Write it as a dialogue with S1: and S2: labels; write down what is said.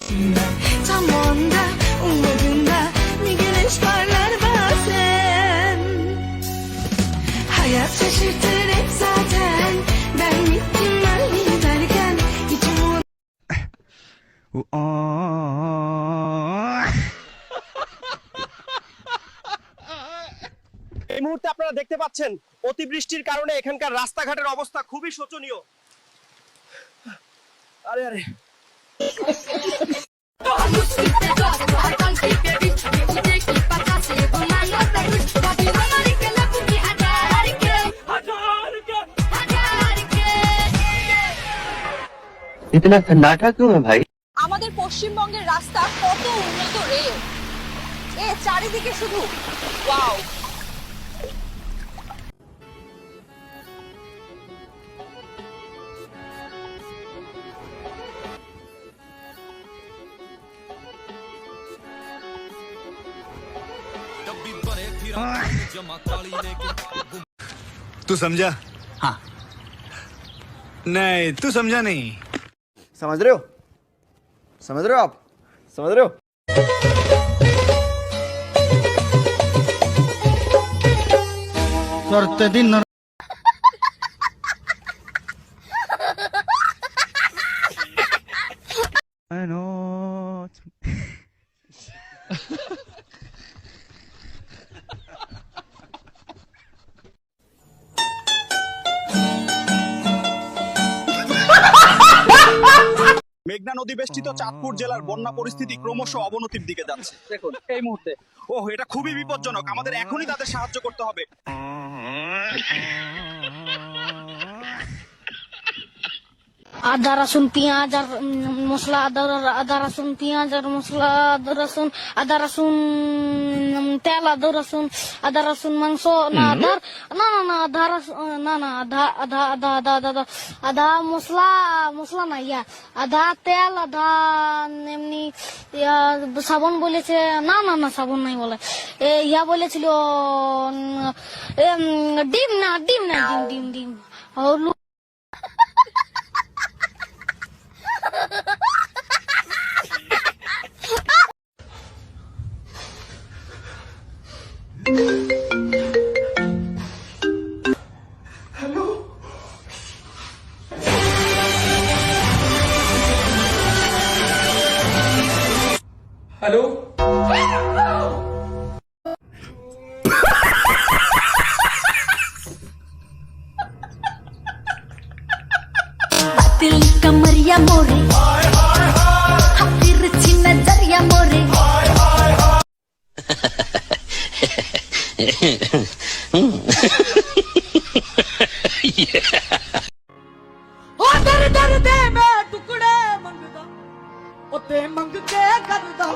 S1: Tam onda ummadığında bir güneş parlar bazen. Hayat şaşırtır hep zaten. Ben gittim ben giderken içim
S2: এই মুহূর্তে আপনারা দেখতে পাচ্ছেন অতিবৃষ্টির কারণে এখানকার রাস্তাঘাটের অবস্থা খুবই শোচনীয়। আরে আরে
S3: इतना सन्नाटा क्यों है भाई?
S4: আমাদের পশ্চিমবঙ্গের রাস্তা কত উন্নত রে, এ চারিদিকে শুধু ওয়াও।
S5: तू समझा? हाँ। नहीं तू समझा नहीं।
S2: समझ रहे हो? समझ रहे हो आप? समझ रहे हो?
S5: करते दिन I know.
S2: মেঘনা নদী বেষ্টিত চাঁদপুর জেলার বন্যা পরিস্থিতি ক্রমশ অবনতির দিকে যাচ্ছে। দেখুন এই মুহূর্তে এটা খুবই বিপজ্জনক, আমাদের এখনই তাদের সাহায্য করতে হবে।
S6: আদা রসুন পেঁয়াজ আর মশলা, আদা রসুন পেঁয়াজ আর মশলা, আদা রসুন তেল, আদা রসুন মাংস, না আদা আদা মশলা না, আদা তেল, আদা এমনি সাবন বলেছে, না সাবন নাই বলে, বলেছিল ডিম
S2: हेलो
S1: दिल कमरिया मोरे तिरछी नजरिया मोरे
S4: ओ दर दर दे मैं टुकड़े मंगदा, ओ ते मंग के करदा।